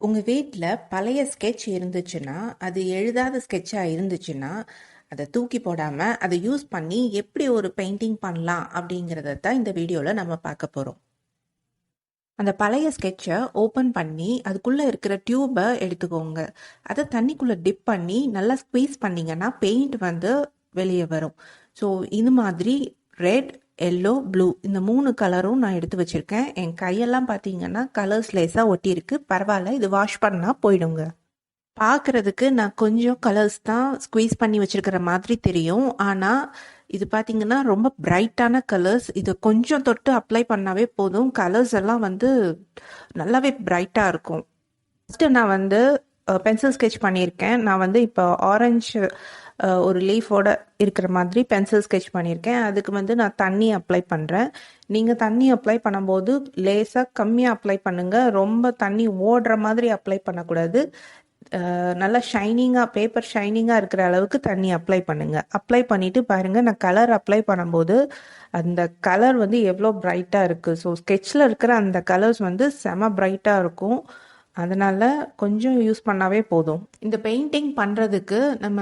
உங்க வீட்ல பழைய ஸ்கெட்ச் இருந்துச்சுன்னா, அது எழுதாத ஸ்கெட்சா இருந்துச்சுன்னா, அத தூக்கி போடாம, அத யூஸ் பண்ணி எப்படி ஒரு பெயிண்டிங் பண்ணலாம் அப்படிங்கிறத தான் இந்த வீடியோல நம்ம பார்க்க போறோம். அந்த பழைய ஸ்கெட்ச ஓப்பன் பண்ணி, அதுக்குள்ள இருக்கிற டியூப எடுத்துக்கோங்க. அத தண்ணிக்குள்ள டிப் பண்ணி, நல்லா ஸ்குவீஸ் பண்ணீங்கன்னா, பெயிண்ட் வந்து வெளிய வரும். ஸோ, இது மாதிரி ரெட், எல்லோ, ப்ளூ இந்த 3 கலரும் நான் எடுத்து வச்சிருக்கேன். என் கையெல்லாம் பார்த்தீங்கன்னா, கலர்ஸ் லேசா ஒட்டியிருக்கு. பரவால்ல, இது வாஷ் பண்ணா போயிடுங்க. பார்க்கறதுக்கு நான் கொஞ்சம் கலர்ஸ் தான் ஸ்குவீஸ் பண்ணி வச்சிருக்கிற மாதிரி தெரியும். ஆனா, இது பார்த்தீங்கன்னா ரொம்ப பிரைட்டான கலர்ஸ். இத கொஞ்சம் தொட்டு அப்ளை பண்ணாவே போதும். கலர்ஸ் எல்லாம் வந்து நல்லாவே பிரைட்டா இருக்கும். ஃபர்ஸ்ட்டு நான் வந்து பென்சில் ஸ்கெட்ச் பண்ணியிருக்கேன். நான் வந்து இப்போ ஆரஞ்சு ஒரு லீஃபோட இருக்கிற மாதிரி பென்சில் ஸ்கெட்ச் பண்ணியிருக்கேன். அதுக்கு வந்து நான் தண்ணி அப்ளை பண்ணுறேன். நீங்கள் தண்ணி அப்ளை பண்ணும்போது லேசாக கம்மியாக அப்ளை பண்ணுங்க. ரொம்ப தண்ணி ஓடுற மாதிரி அப்ளை பண்ணக்கூடாது. நல்லா ஷைனிங்காக பேப்பர் ஷைனிங்காக இருக்கிற அளவுக்கு தண்ணி அப்ளை பண்ணுங்க. அப்ளை பண்ணிட்டு பாருங்க, நான் கலர் அப்ளை பண்ணும்போது அந்த கலர் வந்து எவ்வளோ பிரைட்டாக இருக்குது. ஸோ ஸ்கெட்சில் இருக்கிற அந்த கலர்ஸ் வந்து செம பிரைட்டாக இருக்கும். அதனால கொஞ்சம் யூஸ் பண்ணாவே போதும். இந்த பெயிண்டிங் பண்ணுறதுக்கு நம்ம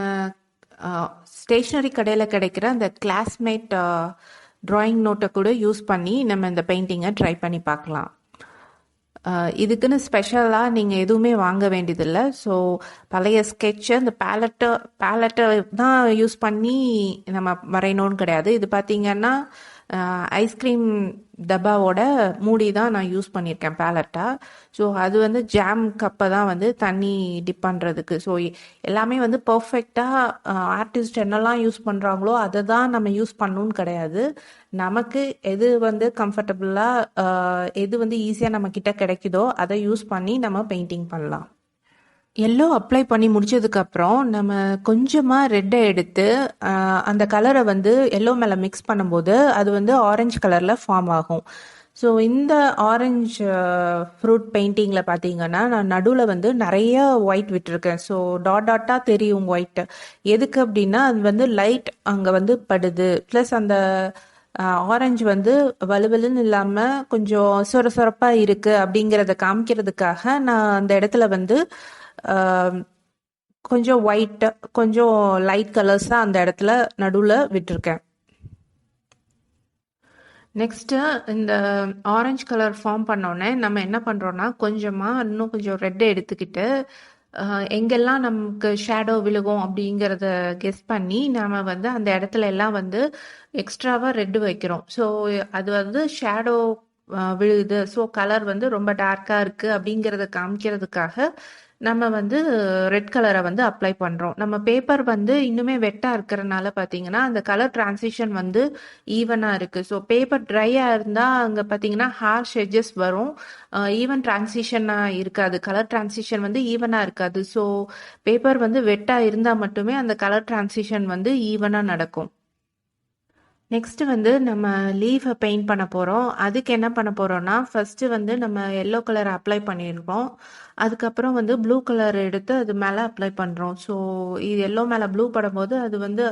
ஸ்டேஷ்னரி கடையில் கிடைக்கிற அந்த கிளாஸ்மேட் ட்ராயிங் நோட்டை கூட யூஸ் பண்ணி நம்ம இந்த பெயிண்டிங்கை ட்ரை பண்ணி பார்க்கலாம். இதுக்குன்னு ஸ்பெஷலாக நீங்கள் எதுவுமே வாங்க வேண்டியதில்லை. ஸோ பழைய ஸ்கெட்சு அந்த பேலட்டை தான் யூஸ் பண்ணி நம்ம வரையணும்னு கிடையாது. இது பார்த்தீங்கன்னா ஐஸ்கிரீம் டப்பாவோட மூடி தான் நான் யூஸ் பண்ணியிருக்கேன் பேலட்டாக. ஸோ அது வந்து ஜாம் கப்பை தான் வந்து தண்ணி டிப் பண்ணுறதுக்கு. ஸோ எல்லாமே வந்து பர்ஃபெக்டாக ஆர்டிஸ்ட் என்னெல்லாம் யூஸ் பண்ணுறாங்களோ அதை தான் நம்ம யூஸ் பண்ணணும்னு கிடையாது. நமக்கு எது வந்து கம்ஃபர்டபுளாக எது வந்து ஈஸியாக நம்ம கிட்ட கிடைக்குதோ அதை யூஸ் பண்ணி நம்ம பெயிண்டிங் பண்ணலாம். எல்லோ அப்ளை பண்ணி முடிச்சதுக்கப்புறம் நம்ம கொஞ்சமாக ரெட்டை எடுத்து அந்த கலரை வந்து எல்லோ மேலே மிக்ஸ் பண்ணும்போது அது வந்து ஆரஞ்சு கலரில் ஃபார்ம் ஆகும். ஸோ இந்த ஆரஞ்சு ஃப்ரூட் பெயிண்டிங்கில் பார்த்தீங்கன்னா நான் நடுவில் வந்து நிறைய ஒயிட் விட்டுருக்கேன். ஸோ டாட்டாக தெரியும் ஒயிட். எதுக்கு அப்படின்னா அது வந்து லைட் அங்கே வந்து படுது. ப்ளஸ் அந்த ஆரஞ்சு வந்து வலுவலுன்னு இல்லாமல் கொஞ்சம் சொரசொரப்பாக இருக்குது அப்படிங்கிறத காமிக்கிறதுக்காக நான் அந்த இடத்துல வந்து கொஞ்சம் ஒயிட் கொஞ்சம் லைட் கலர்ஸாக அந்த இடத்துல நடுவில் விட்டுருக்கேன். நெக்ஸ்ட்டு இந்த ஆரஞ்சு கலர் ஃபார்ம் பண்ணோடனே நம்ம என்ன பண்ணுறோன்னா கொஞ்சமாக இன்னும் கொஞ்சம் ரெட்டை எடுத்துக்கிட்டு எங்கெல்லாம் நமக்கு ஷேடோ விழுகும் அப்படிங்கிறத கெஸ் பண்ணி நாம் வந்து அந்த இடத்துல எல்லாம் வந்து எக்ஸ்ட்ராவாக ரெட்டு வைக்கிறோம். ஸோ அது வந்து ஷேடோ விழுது. ஸோ கலர் வந்து ரொம்ப டார்க்காக இருக்குது அப்படிங்கிறத காமிக்கிறதுக்காக நம்ம வந்து ரெட் கலரை வந்து அப்ளை பண்ணுறோம். நம்ம பேப்பர் வந்து இன்னுமே வெட்டாக இருக்கிறனால பார்த்தீங்கன்னா அந்த கலர் டிரான்சிஷன் வந்து ஈவனாக இருக்குது. ஸோ பேப்பர் ட்ரையாக இருந்தால் அங்கே பார்த்தீங்கன்னா ஹார்ஷ் எட்ஜஸ் வரும். ஈவன் டிரான்சிஷனாக இருக்காது. கலர் டிரான்சிஷன் வந்து ஈவனாக இருக்காது. ஸோ பேப்பர் வந்து வெட்டாக இருந்தால் மட்டுமே அந்த கலர் டிரான்சிஷன் வந்து ஈவனாக நடக்கும். நெக்ஸ்ட் வந்து நம்ம லீஃபை பெயிண்ட் பண்ண போகிறோம். அதுக்கு என்ன பண்ண போகிறோம்னா ஃபஸ்ட்டு வந்து நம்ம எல்லோ கலர் அப்ளை பண்ணியிருக்கோம். அதுக்கப்புறம் வந்து ப்ளூ கலர் எடுத்து அது மேலே அப்ளை பண்ணுறோம். ஸோ இது எல்லோ மேலே ப்ளூ படும்போது அது வந்து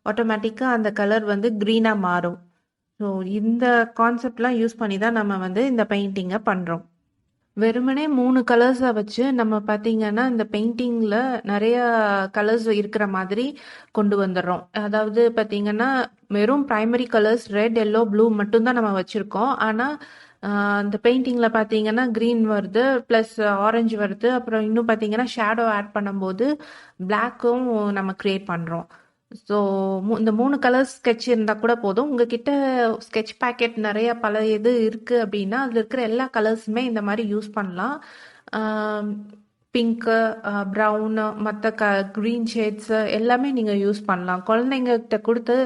ஆட்டோமேட்டிக்காக அந்த கலர் வந்து க்ரீனாக மாறும். ஸோ இந்த கான்செப்ட்லாம் யூஸ் பண்ணி தான் நம்ம வந்து இந்த பெயிண்டிங்கை பண்ணுறோம். வெறுமனே 3 கலர்ஸை வச்சு நம்ம பார்த்தீங்கன்னா இந்த பெயிண்டிங்கில் நிறைய கலர்ஸ் இருக்கிற மாதிரி கொண்டு வந்துடுறோம். அதாவது பார்த்தீங்கன்னா வெறும் primary colours red, yellow, blue மட்டும்தான் நம்ம வச்சுருக்கோம். ஆனால் இந்த பெயிண்டிங்கில் பார்த்தீங்கன்னா க்ரீன் வருது, ப்ளஸ் ஆரஞ்சு வருது. அப்புறம் இன்னும் பார்த்தீங்கன்னா ஷேடோ ஆட் பண்ணும்போது பிளாக்கும் நம்ம க்ரியேட் பண்ணுறோம். ஸோ இந்த 3 கலர்ஸ் ஸ்கெட்ச் இருந்தால் கூட போதும். உங்ககிட்ட ஸ்கெட்ச் பேக்கெட் நிறைய பல இது இருக்குது அப்படின்னா அதில் இருக்கிற எல்லா கலர்ஸுமே இந்த மாதிரி யூஸ் பண்ணலாம். பிங்க்கு, ப்ரௌனு, மற்ற க்ரீன் ஷேட்ஸு எல்லாமே நீங்கள் யூஸ் பண்ணலாம். குழந்தைங்ககிட்ட கொடுத்து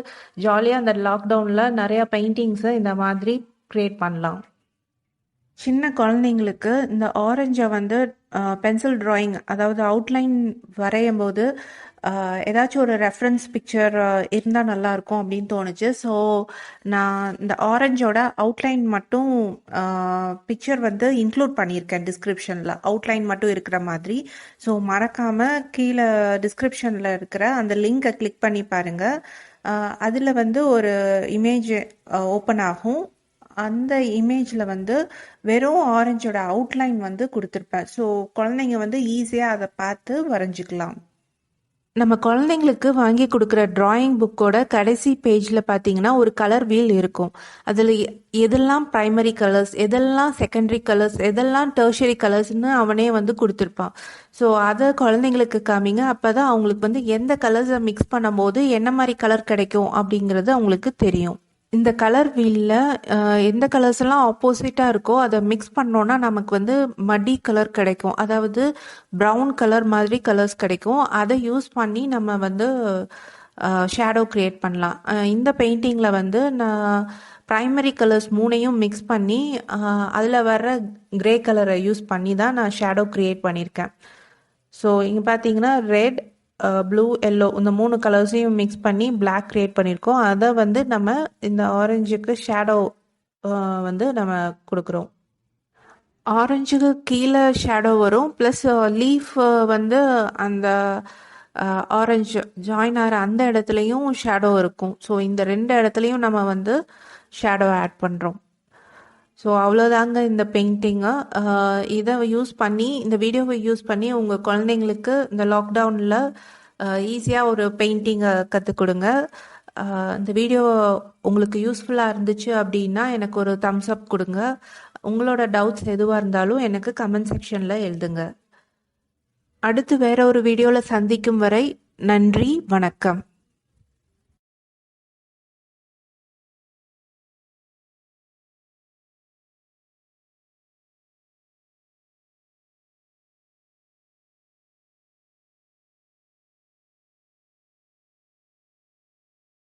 ஜாலியாக அந்த லாக்டவுனில் நிறையா பெயிண்டிங்ஸை இந்த மாதிரி க்ரியேட் பண்ணலாம். சின்ன குழந்தைங்களுக்கு இந்த ஆரஞ்சை வந்து பென்சில் ட்ராயிங் அதாவது அவுட்லைன் வரையும் போது ஏதாச்சும் ஒரு ரெஃபரன்ஸ் பிக்சர் இருந்தால் நல்லாயிருக்கும் அப்படின்னு தோணுச்சு. ஸோ நான் இந்த ஆரஞ்சோட அவுட்லைன் மட்டும் பிக்சர் வந்து இன்க்ளூட் பண்ணியிருக்கேன் டிஸ்கிரிப்ஷனில், அவுட்லைன் மட்டும் இருக்கிற மாதிரி. ஸோ மறக்காமல் கீழே டிஸ்கிரிப்ஷனில் இருக்கிற அந்த லிங்கை கிளிக் பண்ணி பாருங்கள். அதில் வந்து ஒரு இமேஜ் ஓப்பன் ஆகும். அந்த இமேஜில் வந்து வெறும் ஆரஞ்சோட அவுட்லைன் வந்து கொடுத்துருப்பேன். ஸோ குழந்தைங்க வந்து ஈஸியாக அதை பார்த்து வரைஞ்சிக்கலாம். நம்ம குழந்தைங்களுக்கு வாங்கி கொடுக்குற டிராயிங் புக்கோட கடைசி பேஜில் பார்த்தீங்கன்னா ஒரு கலர் வீல் இருக்கும். அதில் எதெல்லாம் ப்ரைமரி கலர்ஸ், எதெல்லாம் செகண்டரி கலர்ஸ், எதெல்லாம் டெர்ஷரி கலர்ஸ்னு அவனே வந்து கொடுத்துருப்பான். ஸோ அதை குழந்தைங்களுக்கு காமிங்க. அப்போ தான் அவங்களுக்கு வந்து எந்த கலர்ஸை மிக்ஸ் பண்ணும்போது என்ன மாதிரி கலர் கிடைக்கும் அப்படிங்கிறது அவங்களுக்கு தெரியும். இந்த கலர் வீலில் எந்த கலர்ஸ் எல்லாம் ஆப்போசிட்டாக இருக்கோ அதை மிக்ஸ் பண்ணோன்னா நமக்கு வந்து மடி கலர் கிடைக்கும். அதாவது ப்ரௌன் கலர் மாதிரி கலர்ஸ் கிடைக்கும். அதை யூஸ் பண்ணி நம்ம வந்து ஷேடோ க்ரியேட் பண்ணலாம். இந்த பெயிண்டிங்கில் வந்து நான் ப்ரைமரி கலர்ஸ் மூணையும் மிக்ஸ் பண்ணி அதில் வர்ற கிரே கலரை யூஸ் பண்ணி தான் நான் ஷேடோ க்ரியேட் பண்ணியிருக்கேன். ஸோ இங்கே பார்த்தீங்கன்னா ரெட், ப்ளூ, எல்லோ இந்த 3 கலர்ஸையும் மிக்ஸ் பண்ணி பிளாக் க்ரியேட் பண்ணியிருக்கோம். அதை வந்து நம்ம இந்த ஆரஞ்சுக்கு ஷேடோ வந்து நம்ம கொடுக்குறோம். ஆரஞ்சுக்கு கீழே ஷேடோ வரும், ப்ளஸ் லீஃப் வந்து அந்த ஆரஞ்சு ஜாயின் ஆகிற அந்த இடத்துலையும் ஷேடோ இருக்கும். ஸோ இந்த 2 இடத்துலையும் நம்ம வந்து ஷேடோ ஆட் பண்ணுறோம். ஸோ அவ்வளோதாங்க இந்த பெயிண்டிங்கு. இதை யூஸ் பண்ணி, இந்த வீடியோவை யூஸ் பண்ணி உங்கள் குழந்தைங்களுக்கு இந்த லாக்டவுனில் ஈஸியாக ஒரு பெயிண்டிங்கை கற்றுக் கொடுங்க. இந்த வீடியோ உங்களுக்கு யூஸ்ஃபுல்லாக இருந்துச்சு அப்படின்னா எனக்கு ஒரு தம்ஸ் அப் கொடுங்க. உங்களோட டவுட்ஸ் எதுவாக இருந்தாலும் எனக்கு கமெண்ட் செக்ஷனில் எழுதுங்க. அடுத்து வேற ஒரு வீடியோவில் சந்திக்கும் வரை நன்றி, வணக்கம்.